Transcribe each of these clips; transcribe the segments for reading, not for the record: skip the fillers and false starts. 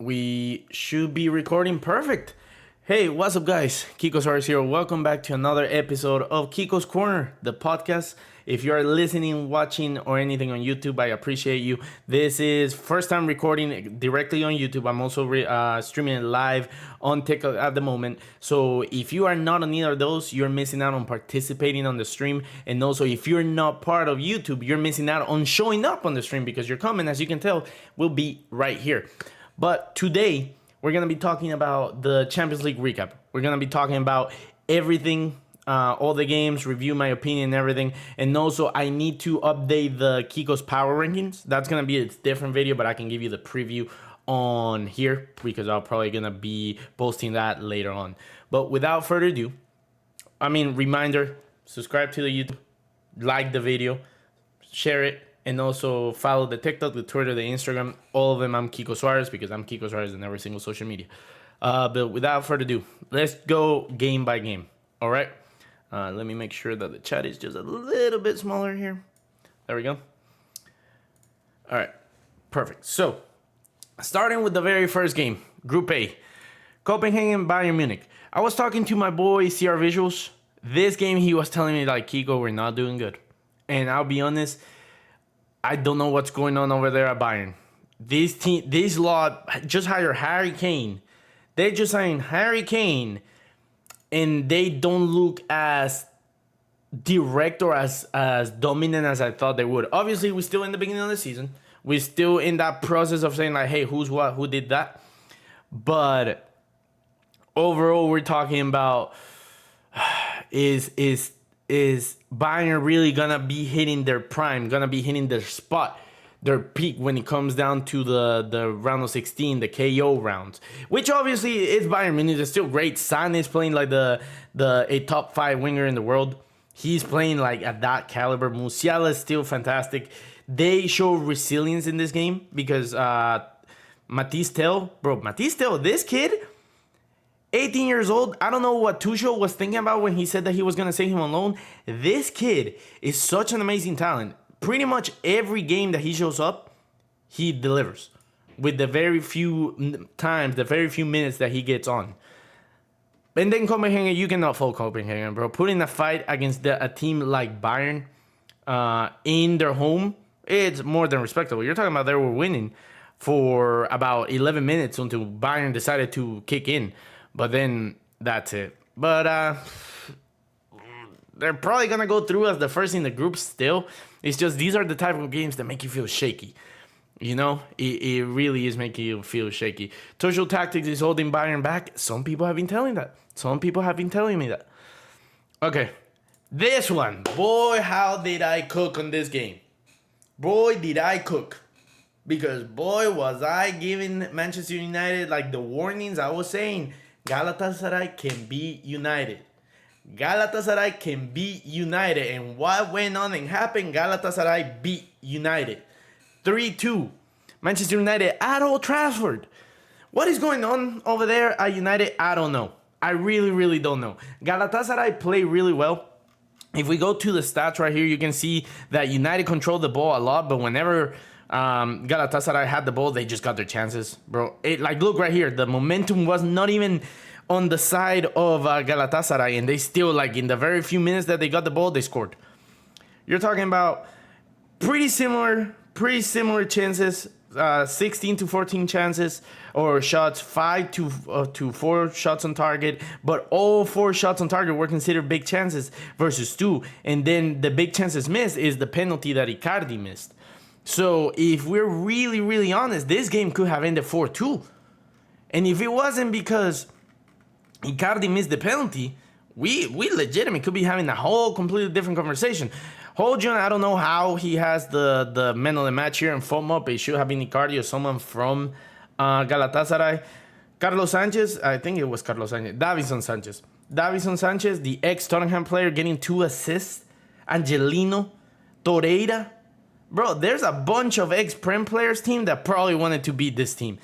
We should be recording perfect. Hey, what's up, guys? Imkikosuarez here. Welcome back to another episode of Kiko's Corner, the podcast. If you are listening, watching, or anything on YouTube, I appreciate you. This is first time recording directly on YouTube. I'm also streaming it live on TikTok at the moment. So if you are not on either of those, you're missing out on participating on the stream. And also, if you're not part of YouTube, you're missing out on showing up on the stream because your comment, as you can tell, will be right here. But today, we're going to be talking about the Champions League recap. We're going to be talking about everything, all the games, review my opinion and everything. And also, I need to update the Kiko's Power Rankings. That's going to be a different video, but I can give you the preview on here because I'm probably going to be posting that later on. But without further ado, reminder, subscribe to the YouTube, like the video, share it. And also follow the TikTok, the Twitter, the Instagram. All of them, I'm Imkikosuarez because I'm Imkikosuarez in every single social media. But without further ado, let's go game by game. All right? Let me make sure that the chat is just a little bit smaller here. There we go. All right. Perfect. So, starting with the very first game, Group A. Copenhagen, Bayern Munich. I was talking to my boy, CR Visuals. This game, he was telling me, like, Kiko, we're not doing good. And I'll be honest, I don't know what's going on over there at Bayern. This lot just hired Harry Kane. They just signed Harry Kane, and they don't look as direct or as dominant as I thought they would. Obviously, we're still in the beginning of the season. We're still in that process of saying, like, hey, who's what, who did that? But overall, we're talking about is Bayern really gonna be hitting their prime, gonna be hitting their spot, their peak when it comes down to the round of 16, the KO rounds, which obviously is Bayern Munich. It's still great. San is playing like a top 5 winger in the world. He's playing like at that caliber. Musiala is still fantastic. They show resilience in this game because Matisse Tel, this kid, 18 years old. I don't know what Tuchel was thinking about when he said that he was going to send him on loan. This kid is such an amazing talent. Pretty much every game that he shows up, he delivers. With the very few times, the very few minutes that he gets on. And then Copenhagen, you cannot fault Copenhagen, bro. Putting a fight against a team like Bayern in their home, it's more than respectable. You're talking about they were winning for about 11 minutes until Bayern decided to kick in. But then that's it. But they're probably going to go through as the first in the group still. It's just these are the type of games that make you feel shaky. You know, it really is making you feel shaky. Tuchel tactics is holding Bayern back. Some people have been telling that. Some people have been telling me that. Okay, this one. Boy, how did I cook on this game. Boy, did I cook. Because, boy, was I giving Manchester United like the warnings. I was saying Galatasaray can be united. Galatasaray can be united. And what went on and happened? Galatasaray beat United. 3-2. Manchester United at Old Trafford. What is going on over there at United? I don't know. I really, really don't know. Galatasaray play really well. If we go to the stats right here, you can see that United controlled the ball a lot. But whenever Galatasaray had the ball, they just got their chances, bro. Look right here. The momentum was not even on the side of Galatasaray, and they still, in the very few minutes that they got the ball, they scored. You're talking about pretty similar chances, 16 to 14 chances or shots, 5 to 4 shots on target, but all 4 shots on target were considered big chances versus 2, and then the big chances missed is the penalty that Icardi missed. So, if we're really, really honest, this game could have ended 4-2. And if it wasn't because Icardi missed the penalty, we legitimately could be having a whole completely different conversation. Holjon, I don't know how he has the man of the match here in FOMO, but it should have been Icardi or someone from Galatasaray. Carlos Sanchez, I think it was Carlos Sanchez. Davison Sanchez, the ex-Tottenham player, getting 2 assists. Angelino, Torreira. Bro, there's a bunch of ex-Prem players team that probably wanted to beat this team.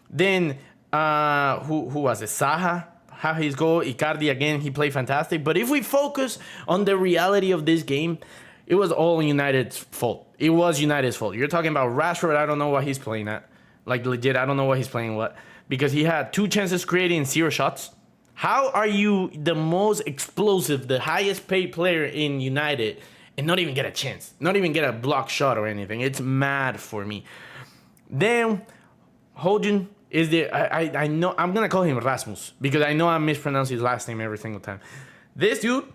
Then, who was it? Saha, how his goal. Icardi, again, he played fantastic. But if we focus on the reality of this game, it was all United's fault. It was United's fault. You're talking about Rashford. I don't know what he's playing at. Like, legit, I don't know what he's playing what. Because he had 2 chances created and 0 shots. How are you the most explosive, the highest paid player in United and not even get a chance? Not even get a block shot or anything. It's mad for me. Then, Hojun is the... I know... I'm going to call him Rasmus. Because I know I mispronounce his last name every single time. This dude,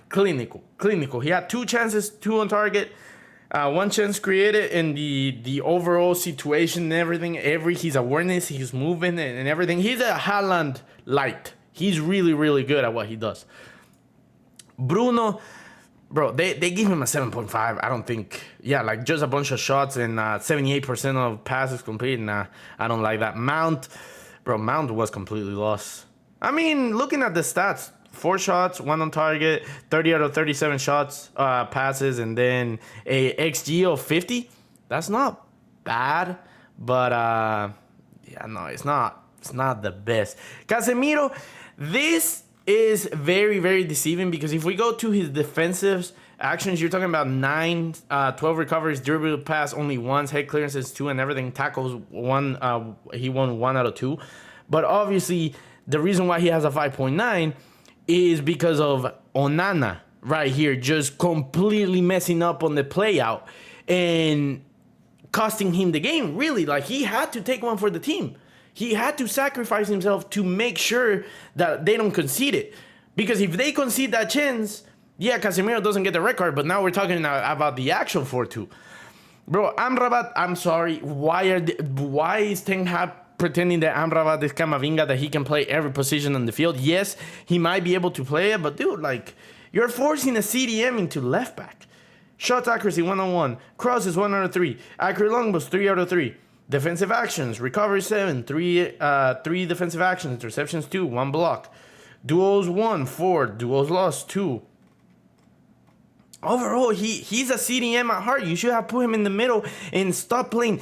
clinical. He had 2 chances, 2 on target. 1 chance created in the overall situation and everything. His awareness, his movement and everything. He's a Haaland light. He's really, really good at what he does. Bruno, bro, they give him a 7.5. I don't think... Yeah, like just a bunch of shots and 78% of passes complete. Nah, I don't like that. Mount was completely lost. I mean, looking at the stats... 4 shots, 1 on target, 30 out of 37 shots, passes, and then a XG of 50. That's not bad, but yeah, no, it's not the best. Casemiro, this is very, very deceiving because if we go to his defensive actions, you're talking about 12 recoveries, dribble pass only once, head clearances 2, and everything. Tackles 1. He won 1 out of 2, but obviously the reason why he has a 5.9 is because of Onana right here just completely messing up on the play out and costing him the game, really. Like, he had to take one for the team. He had to sacrifice himself to make sure that they don't concede it. Because if they concede that chance, yeah, Casemiro doesn't get the red card, but now we're talking about the actual 4-2. Bro, Amrabat, I'm sorry. Why is Ten Hag pretending that Amrabat is Camavinga, that he can play every position on the field? Yes, he might be able to play it, but dude, like, you're forcing a CDM into left back. Shots accuracy 1-on-1, crosses 1 out of 3, accurate long balls 3 out of 3, defensive actions, recovery 7, 3 defensive actions, interceptions 2, 1 block, duels 1, 4, duels lost 2. Overall, he's a CDM at heart. You should have put him in the middle and stop playing.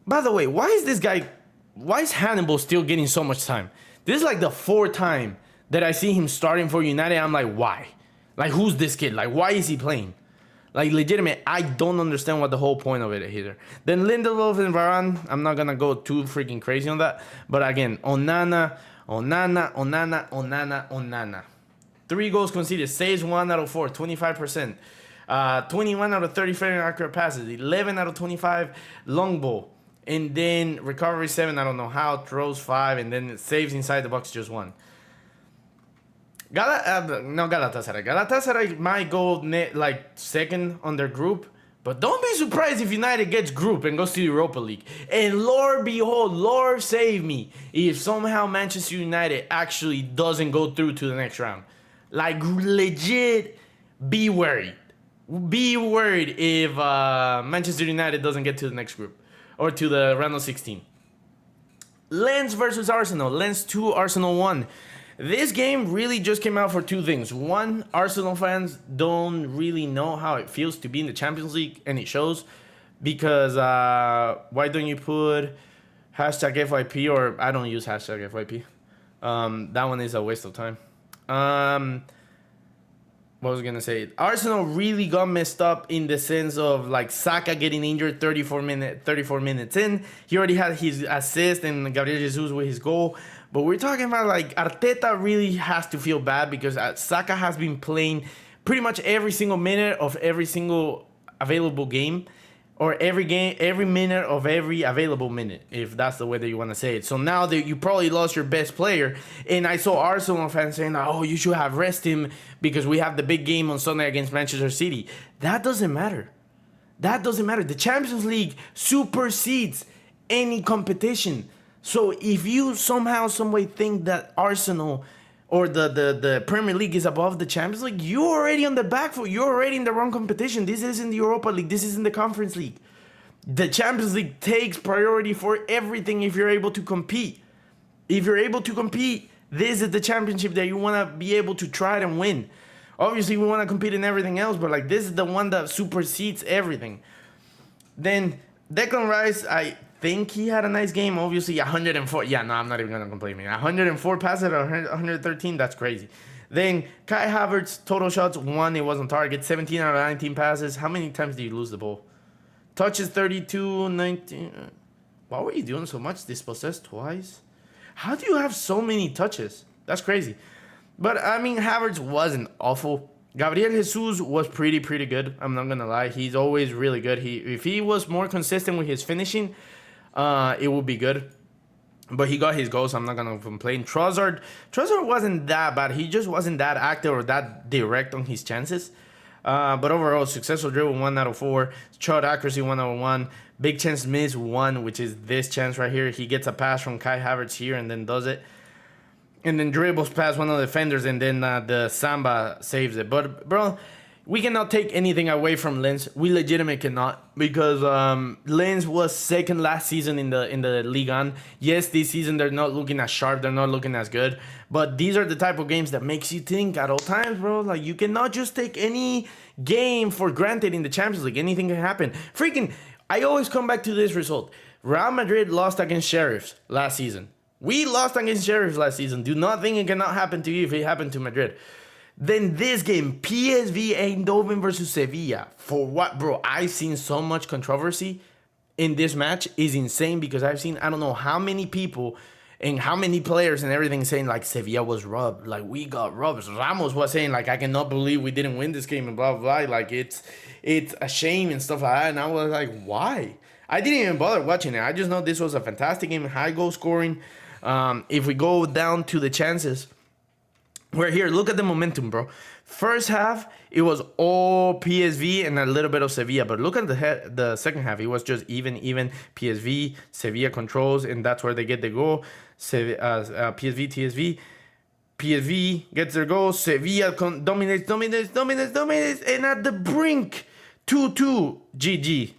By the way, why is Hannibal still getting so much time? This is like the 4th time that I see him starting for United. I'm like, why? Like, who's this kid? Like, why is he playing? Like, legitimate, I don't understand what the whole point of it is either. Then Lindelof and Varane, I'm not going to go too freaking crazy on that. But again, Onana. 3 goals conceded, saves 1 out of 4, 25%. 21 out of 35 accurate passes, 11 out of 25 long ball. And then recovery 7, I don't know how, throws 5, and then it saves inside the box just 1. Galatasaray. Galatasaray might go like second on their group, but don't be surprised if United gets group and goes to the Europa League. And Lord behold, Lord save me, if somehow Manchester United actually doesn't go through to the next round. Like, legit, be worried. Be worried if Manchester United doesn't get to the next group. Or to the round of 16. Lens versus Arsenal. Lens 2, Arsenal 1. This game really just came out for 2 things. 1, Arsenal fans don't really know how it feels to be in the Champions League, and it shows. Because why don't you put hashtag FYP, or I don't use hashtag FYP. That one is a waste of time. What was I gonna say? Arsenal really got messed up in the sense of like Saka getting injured 34 minutes in. He already had his assist and Gabriel Jesus with his goal. But we're talking about like Arteta really has to feel bad because Saka has been playing pretty much every single minute of every single available game. Or every minute of every available minute, if that's the way that you want to say it. So now that you probably lost your best player, and I saw Arsenal fans saying, oh, you should have rested him because we have the big game on Sunday against Manchester City. That doesn't matter. The Champions League supersedes any competition. So if you somehow, some way think that Arsenal or the Premier League is above the Champions League, you're already on the back foot. You're already in the wrong competition. This isn't the Europa League. This isn't the Conference League. The Champions League takes priority for everything if you're able to compete. If you're able to compete, this is the championship that you want to be able to try and win. Obviously, we want to compete in everything else, but like this is the one that supersedes everything. Then Declan Rice, I think he had a nice game. Obviously, 104. Yeah, no, I'm not even going to complain. 104 passes, 113. That's crazy. Then Kai Havertz, total shots, 1. It was on target. 17 out of 19 passes. How many times do you lose the ball? Touches, 32, 19. What were you doing so much? Dispossessed twice? How do you have so many touches? That's crazy. But, I mean, Havertz wasn't awful. Gabriel Jesus was pretty good. I'm not going to lie. He's always really good. If he was more consistent with his finishing, it would be good. But he got his goals. I'm not going to complain. Trossard wasn't that bad. He just wasn't that active or that direct on his chances. But overall, successful dribble 1 out of 4. Shot accuracy 1 out of 1. Big chance miss 1, which is this chance right here. He gets a pass from Kai Havertz here and then does it. And then dribbles past one of the defenders and then the Samba saves it. But, bro, we cannot take anything away from Lens. We legitimately cannot, because Lens was second last season in the Ligue 1. Yes, this season they're not looking as sharp, they're not looking as good, but these are the type of games that makes you think at all times, bro. Like, you cannot just take any game for granted in the Champions League. Anything can happen. Freaking, I always come back to this result. Real Madrid lost against Sheriffs last season. We lost against Sheriffs last season. Do not think it cannot happen to you if it happened to Madrid. Then this game, PSV Eindhoven versus Sevilla. For what, bro? I've seen so much controversy in this match. Is insane, because I've seen, I don't know how many people and how many players and everything saying, like, Sevilla was robbed. Like, we got robbed. Ramos was saying, like, I cannot believe we didn't win this game and blah, blah, blah. Like, it's a shame and stuff like that. And I was like, why? I didn't even bother watching it. I just know this was a fantastic game, high goal scoring. If we go down to the chances, we're here. Look at the momentum, bro. First half, it was all PSV and a little bit of Sevilla. But look at the second half. It was just even. PSV, Sevilla controls, and that's where they get the goal. PSV gets their goal. Sevilla dominates. And at the brink, 2-2, GG.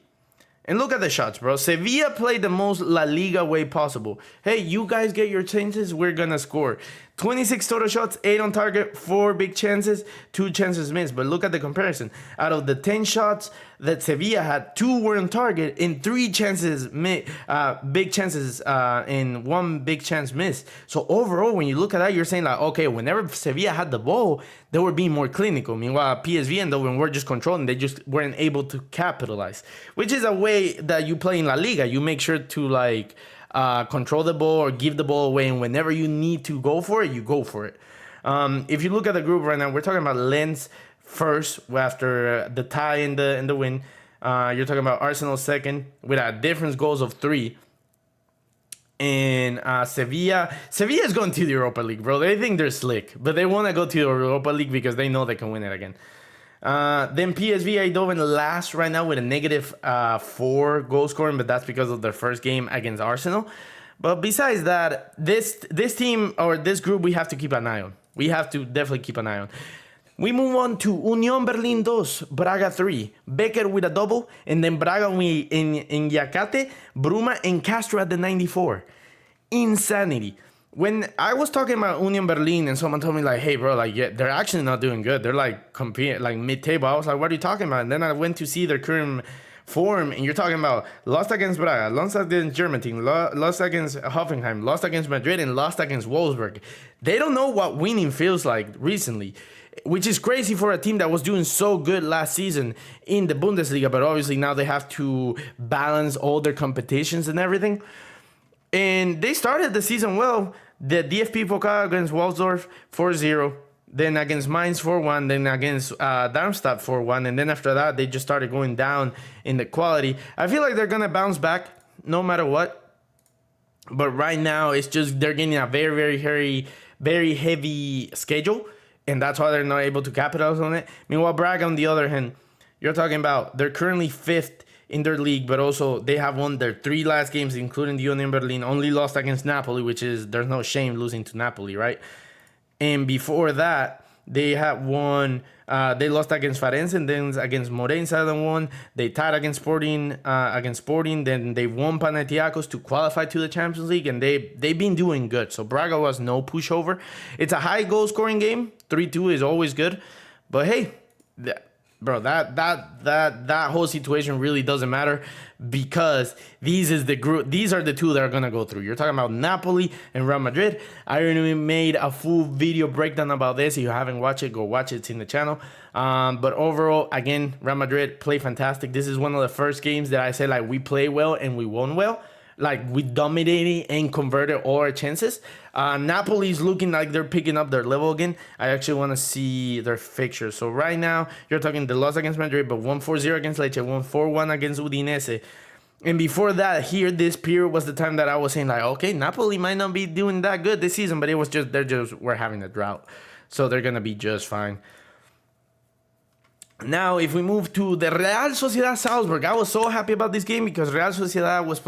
And look at the shots, bro. Sevilla played the most La Liga way possible. Hey, you guys get your chances, we're going to score. 26 total shots, 8 on target, 4 big chances, 2 chances missed. But look at the comparison. Out of the 10 shots that Sevilla had, 2 were on target and 3 chances, big chances, and 1 big chance missed. So overall, when you look at that, you're saying, like, okay, whenever Sevilla had the ball, they were being more clinical. Meanwhile, PSV and when we're just controlling, they just weren't able to capitalize. Which is a way that you play in La Liga. You make sure to, like, control the ball or give the ball away, and whenever you need to go for it, you go for it. If you look at the group right now, we're talking about Lens first after the tie and the win. You're talking about Arsenal second with a difference goals of 3. And Sevilla is going to the Europa League, bro. They think they're slick, but they want to go to the Europa League because they know they can win it again. Then PSV Eindhoven last right now with a negative 4 goal scoring, but that's because of their first game against Arsenal. But besides that, this team or this group we have to keep an eye on. We have to definitely keep an eye on. We move on to Union Berlin 2, Braga 3. Becker with a double, and then Braga in Yakate, Bruma, and Castro at the 94. Insanity. When I was talking about Union Berlin and someone told me, like, hey, bro, like, yeah, they're actually not doing good. They're, like, competing, like, mid-table. I was like, what are you talking about? And then I went to see their current form, and you're talking about lost against Braga, lost against German team, lost against Hoffenheim, lost against Madrid, and lost against Wolfsburg. They don't know what winning feels like recently, which is crazy for a team that was doing so good last season in the Bundesliga, but obviously now they have to balance all their competitions and everything. And they started the season well. The DFB Pokal against Wolfsdorf 4-0. Then against Mainz 4-1. Then against Darmstadt 4-1. And then after that, they just started going down in the quality. I feel like they're going to bounce back no matter what. But right now, it's just they're getting a very heavy schedule. And that's why they're not able to capitalize on it. Meanwhile, Braga, on the other hand, you're talking about they're currently 5th in their league, but also they have won their 3 last games, including the Union Berlin. Only lost against Napoli, which is, there's no shame losing to Napoli, right? And before that, they have won, they lost against Farense, and then against Morenza 7-1. They tied against Sporting, then they won Panathinaikos to qualify to the Champions League, and they've been doing good. So Braga was no pushover. It's a high goal scoring game. 3-2 is always good. But hey, bro, that whole situation really doesn't matter, because these are the 2 that are gonna go through. You're talking about Napoli and Real Madrid. I already made a full video breakdown about this. If you haven't watched it, go watch it. It's in the channel. But overall, again, Real Madrid play fantastic. This is one of the first games that I said, like, we play well and we won well. like we dominated and converted all our chances. Napoli's looking like they're picking up their level again. I actually want to see their fixtures. So right now, you're talking the loss against Madrid, but 1-4-0 against Lecce, 1-4-1 against Udinese. And before that, here, this period was the time that I was saying, like, okay, Napoli might not be doing that good this season, but it was just, we're having a drought. So they're going to be just fine. Now, if we move to the Real Sociedad Salzburg, I was so happy about this game because Real Sociedad was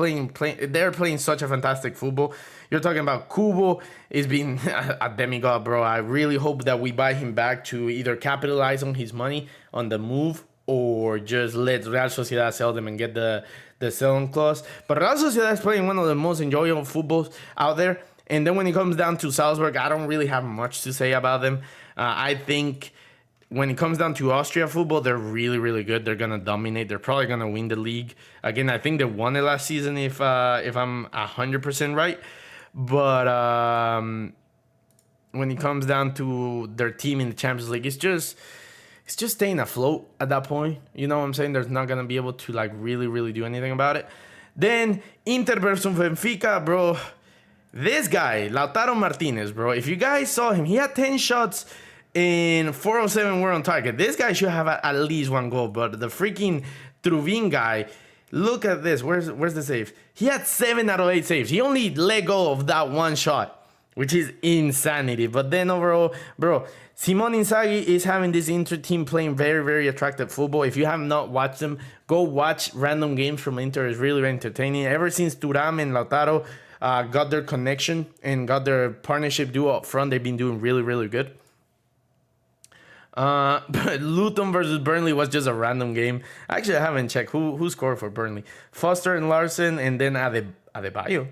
they're playing such a fantastic football. You're talking about Kubo is being a demigod, bro. I really hope that we buy him back to either capitalize on his money on the move or just let Real Sociedad sell them and get the selling clause. But Real Sociedad is playing one of the most enjoyable footballs out there. And then when it comes down to Salzburg, I don't really have much to say about them. I think when it comes down to Austria football, they're really, really good. They're going to dominate. They're probably going to win the league. Again, I think they won it last season if I'm 100% right. But when it comes down to their team in the Champions League, it's just staying afloat at that point. You know what I'm saying? They're not going to be able to like really, really do anything about it. Then Inter versus Benfica, bro. This guy, Lautaro Martinez, bro. If you guys saw him, he had 10 shots and 407 were on target. This guy should have at least one goal, but the freaking Truvin guy, look at this. Where's the save? He had 7 out of 8 saves. He only let go of that one shot, which is insanity. But then overall, bro, Simone Inzaghi is having this Inter team playing very, very attractive football. If you have not watched them, go watch random games from Inter. It's really, really entertaining. Ever since Thuram and Lautaro got their connection and got their partnership duo up front, they've been doing really, really good. But Luton versus Burnley was just a random game. Actually, I haven't checked who scored for Burnley. Foster and Larson, and then Adebayo.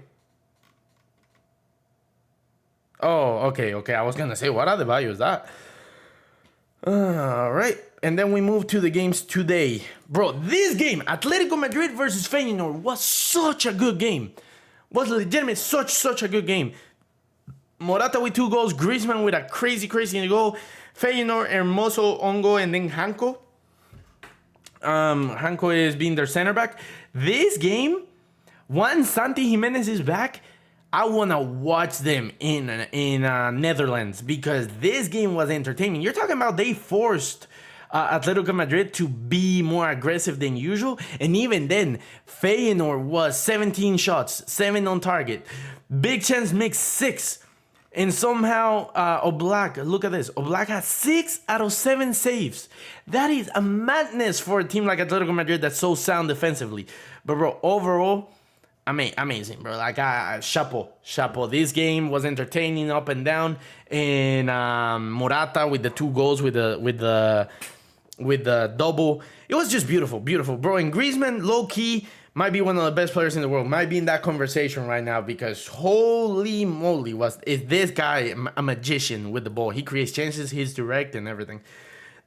Oh, okay. I was gonna say, what Adebayo is that? All right, and then we move to the games today, bro. This game, Atletico Madrid versus Feyenoord, was such a good game. Was legitimate, such a good game. Morata with 2 goals, Griezmann with a crazy goal. Feyenoord, Hermoso, Ongo, and then Hanko. Hanko is being their center back. This game, once Santi Jimenez is back, I want to watch them in Netherlands because this game was entertaining. You're talking about they forced Atletico Madrid to be more aggressive than usual. And even then, Feyenoord was 17 shots, 7 on target. Big chance mix 6. And somehow, Oblak, look at this. Oblak has 6 out of 7 saves. That is a madness for a team like Atletico Madrid that's so sound defensively. But, bro, overall, amazing, bro. Like, chapeau. This game was entertaining up and down. And Morata with the 2 goals with the double. It was just beautiful, bro. And Griezmann, low-key, might be one of the best players in the world. Might be in that conversation right now because holy moly, is this guy a magician with the ball. He creates chances, he's direct and everything.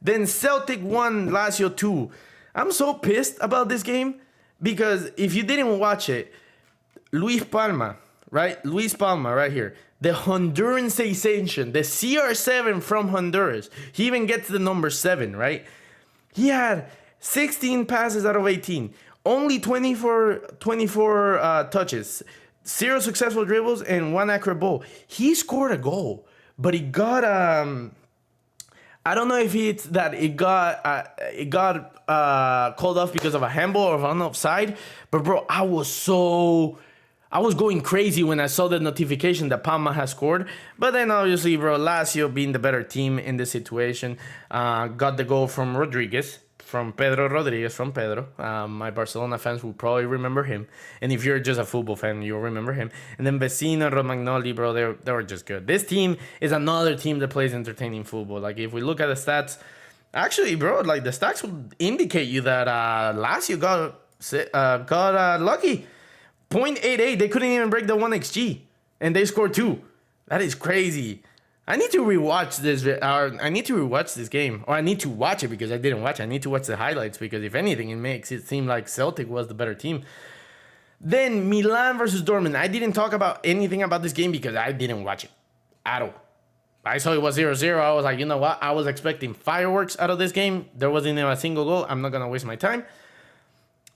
Then Celtic won, Lazio 2. I'm so pissed about this game because if you didn't watch it, Luis Palma right here. The Honduran sensation, the CR7 from Honduras. He even gets the number 7, right? He had 16 passes out of 18. Only 24 touches, 0 successful dribbles, and 1 accurate ball. He scored a goal, but he got I don't know if it's that it got called off because of a handball or an offside. But bro, I was going crazy when I saw the notification that Palma has scored. But then obviously, bro, Lazio being the better team in this situation, got the goal from Pedro Rodriguez. My Barcelona fans will probably remember him. And if you're just a football fan, you'll remember him. And then Vecino and Romagnoli, bro, they were just good. This team is another team that plays entertaining football. Like, if we look at the stats, actually, bro, like, the stats will indicate you that Lazio got lucky. 0.88, they couldn't even break the 1xG. And they scored 2. That is crazy. I need to rewatch this. I need to rewatch this game, or I need to watch it because I didn't watch it. I need to watch the highlights because if anything, it makes it seem like Celtic was the better team. Then Milan versus Dortmund. I didn't talk about anything about this game because I didn't watch it at all. I saw it was 0-0. I was like, you know what? I was expecting fireworks out of this game. There wasn't even a single goal. I'm not gonna waste my time.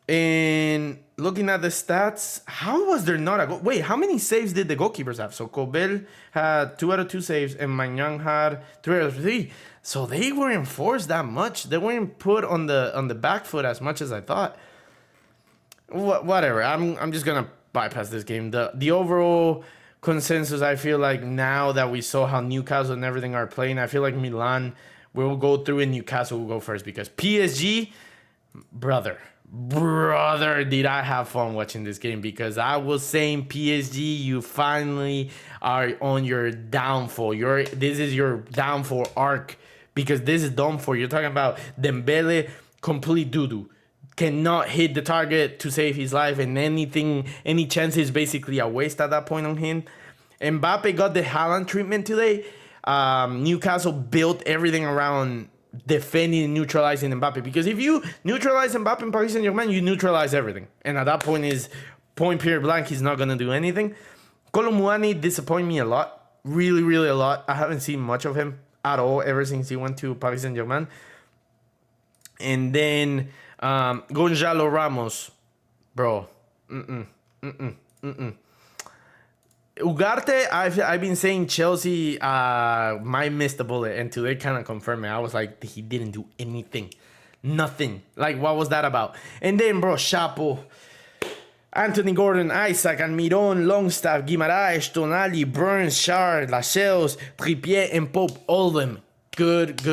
And looking at the stats, how was there not a goal? Wait, how many saves did the goalkeepers have? So Cobel had 2 out of 2 saves, and Magnan had 3 out of 3. So they weren't forced that much. They weren't put on the back foot as much as I thought. Whatever. I'm just gonna bypass this game. The overall consensus, I feel like now that we saw how Newcastle and everything are playing, I feel like Milan will go through and Newcastle will go first, because PSG, brother, did I have fun watching this game, because I was saying, PSG, you finally are on your downfall. This is your downfall arc, because this is done for. You're talking about Dembele, complete doo-doo. Cannot hit the target to save his life, and any chance is basically a waste at that point on him. Mbappe got the Haaland treatment today. Newcastle built everything around defending and neutralizing Mbappe, because if you neutralize Mbappe in Paris Saint-Germain, you neutralize everything, and at that point is point period blank. He's not gonna do anything. Kolo Muani disappointed me a lot, really a lot. I haven't seen much of him at all ever since he went to Paris Saint-Germain. And then Gonzalo Ramos, bro. Ugarte, I've been saying Chelsea might miss the bullet, and today kind of confirmed it. I was like, he didn't do anything. Nothing. Like, what was that about? And then, bro, Chapo, Anthony Gordon, Isaac, Almiron, Longstaff, Guimaraes, Tonali, Burns, Shard, Lascelles, Trippier, and Pope, all of them. Good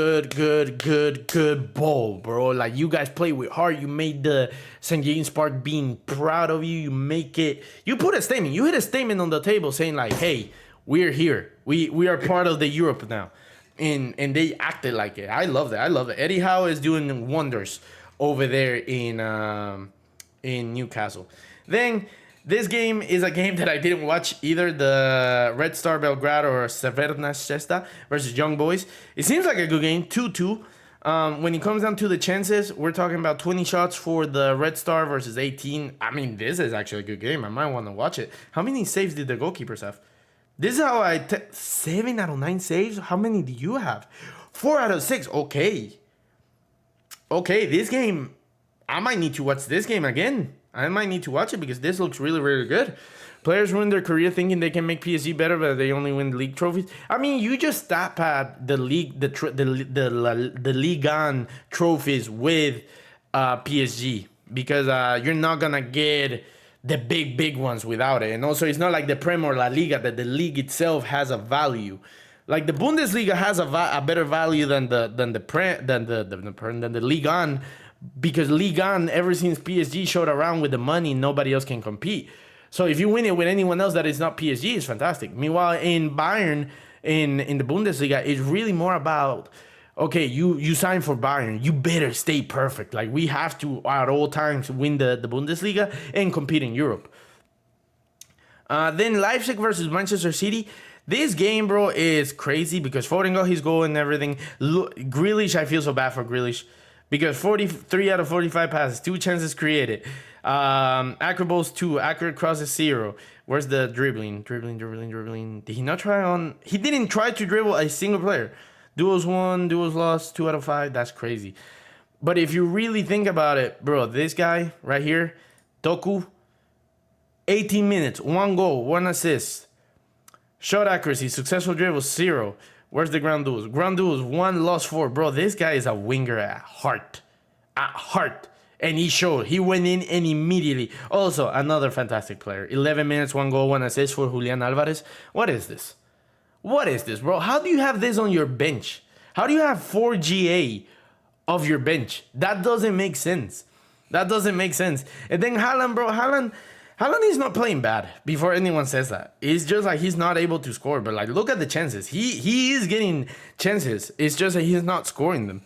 ball, bro. Like, you guys play with heart. You made the St. James Park being proud of you. You make it. You put a statement. You hit a statement on the table saying, like, hey, we're here. We are part of the Europe now. And they acted like it. I love that. Eddie Howe is doing wonders over there in Newcastle. Then this game is a game that I didn't watch either. The Red Star Belgrade or Severna Cesta versus Young Boys. It seems like a good game, 2-2. When it comes down to the chances, we're talking about 20 shots for the Red Star versus 18. I mean, this is actually a good game. I might want to watch it. How many saves did the goalkeepers have? This is how 7 out of 9 saves? How many do you have? 4 out of 6. Okay, this game, I might need to watch this game again. I might need to watch it because this looks really good. Players ruin their career thinking they can make PSG better, but they only win league trophies. I mean, you just stat pad the league, the Ligue 1 trophies with PSG, because you're not gonna get the big ones without it. And also, it's not like the Premier or La Liga that the league itself has a value. Like, the Bundesliga has a better value than the Ligue 1. Because Ligue 1, ever since PSG showed around with the money, nobody else can compete. So if you win it with anyone else that is not PSG, it's fantastic. Meanwhile, in Bayern, in the Bundesliga, it's really more about, okay, you sign for Bayern, you better stay perfect. Like, we have to, at all times, win the Bundesliga and compete in Europe. Then Leipzig versus Manchester City. This game, bro, is crazy because Foden got his goal and everything. Grealish, I feel so bad for Grealish. Because 43 out of 45 passes, 2 chances created. Accurate balls 2, accurate crosses 0. Where's the dribbling? Dribbling. Did he not try on? He didn't try to dribble a single player. Duels 1, duels lost, 2 out of 5. That's crazy. But if you really think about it, bro, this guy right here, Doku, 18 minutes, 1 goal, 1 assist. Shot accuracy, successful dribble 0. Where's the ground duels? Ground duels, 1 lost 4. Bro, this guy is a winger at heart. And he showed. He went in and immediately. Also, another fantastic player. 11 minutes, 1 goal, 1 assist for Julian Alvarez. What is this? Bro? How do you have this on your bench? How do you have 4 GA of your bench? That doesn't make sense. And then Haaland, bro. Haaland is not playing bad, before anyone says that. It's just like he's not able to score. But, like, look at the chances. He is getting chances. It's just that he's not scoring them.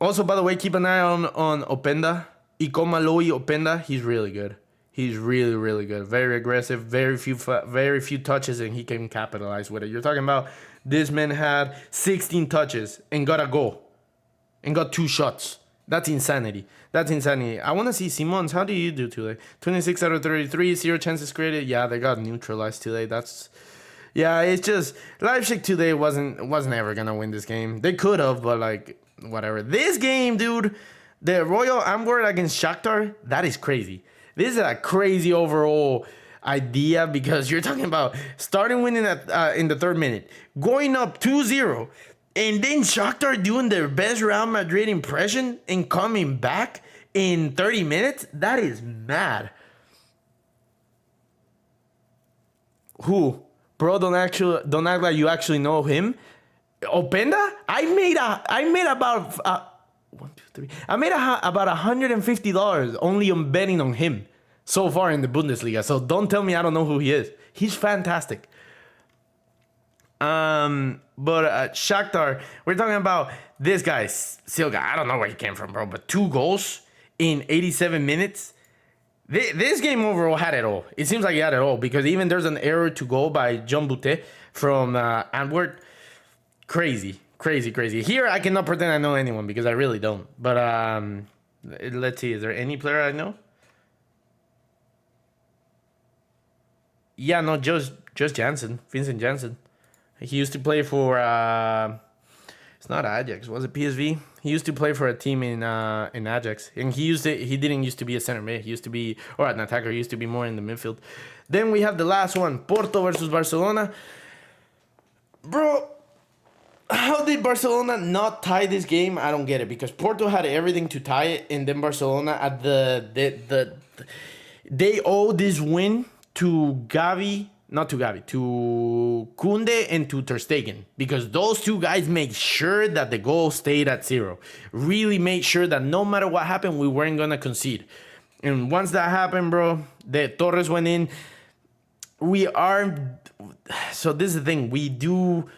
Also, by the way, keep an eye on Openda. Ikomaloi Openda. He's really good. He's really good. Very aggressive. Very few touches, and he can capitalize with it. You're talking about this man had 16 touches and got a goal. And got 2 shots. That's insanity. I want to see Simons. How do you do today? 26 out of 33, 0 chances created. Yeah, they got neutralized today. It's just Leipzig today wasn't ever gonna win this game. They could have, but like whatever. This game, dude, The Royal Antwerp against Shakhtar, that is crazy. This is a crazy overall idea because you're talking about starting winning in the 3rd minute, going up 2-0, and then Shakhtar doing their best Real Madrid impression and coming back in 30 minutes. That is mad. Who? Bro, don't act like you actually know him. Openda? I made about about $150 only on betting on him so far in the Bundesliga. So don't tell me I don't know who he is. He's fantastic. But Shakhtar, we're talking about this guy, Silga. I don't know where he came from, bro, but 2 goals in 87 minutes. This game overall had it all. It seems like he had it all because even there's an error to goal by John Boutte from Antwerp. Crazy. Here, I cannot pretend I know anyone because I really don't. But let's see. Is there any player I know? Yeah, no, just Janssen. Vincent Janssen. He used to play for... it's not Ajax. Was it PSV? He used to play for a team in Ajax. And he didn't used to be a center mid. He used to be... Or an attacker. He used to be more in the midfield. Then we have the last one. Porto versus Barcelona. Bro... How did Barcelona not tie this game? I don't get it because Porto had everything to tie it, and then Barcelona at they owe this win to Gavi, not to Gavi, to Koundé and to Ter Stegen because those 2 guys made sure that the goal stayed at 0. Really made sure that no matter what happened, we weren't gonna concede. And once that happened, bro, the Torres went in. So this is the thing. We do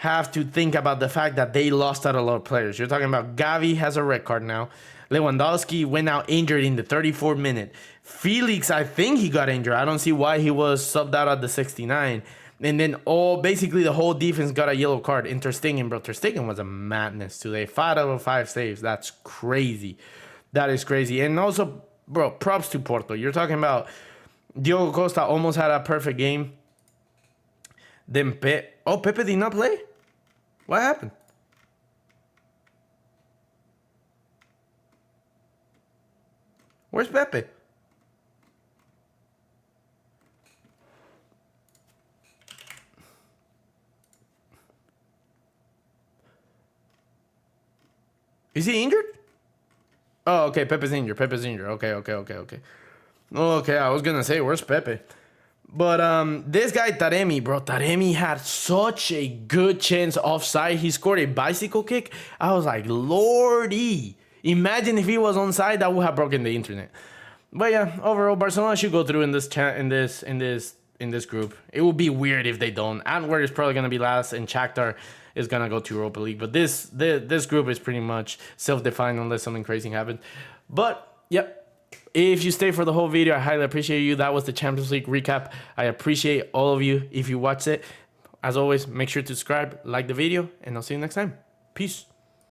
have to think about the fact that they lost out a lot of players. You're talking about Gavi has a red card now. Lewandowski went out injured in the 34th minute. Felix, I think he got injured. I don't see why he was subbed out at the 69. And then basically the whole defense got a yellow card. And Ter Stegen, bro. Ter Stegen was a madness today. 5 out of 5 saves. That's crazy. That is crazy. And also, bro, props to Porto. You're talking about Diogo Costa almost had a perfect game. Then Pepe did not play? What happened? Where's Pepe? Is he injured? Oh, okay. Pepe's injured. Okay. Okay, I was gonna say, where's Pepe? But this guy Taremi, bro, Taremi had such a good chance offside. He scored a bicycle kick. I was like, Lordy. Imagine if he was onside, that would have broken the internet. But yeah, overall, Barcelona should go through in this group. It would be weird if they don't. Antwerp is probably gonna be last, and Shakhtar is gonna go to Europa League. But this group is pretty much self-defined unless something crazy happens. But yep. If you stay for the whole video, I highly appreciate you. That was the Champions League recap. I appreciate all of you if you watched it. As always, make sure to subscribe, like the video, and I'll see you next time. Peace.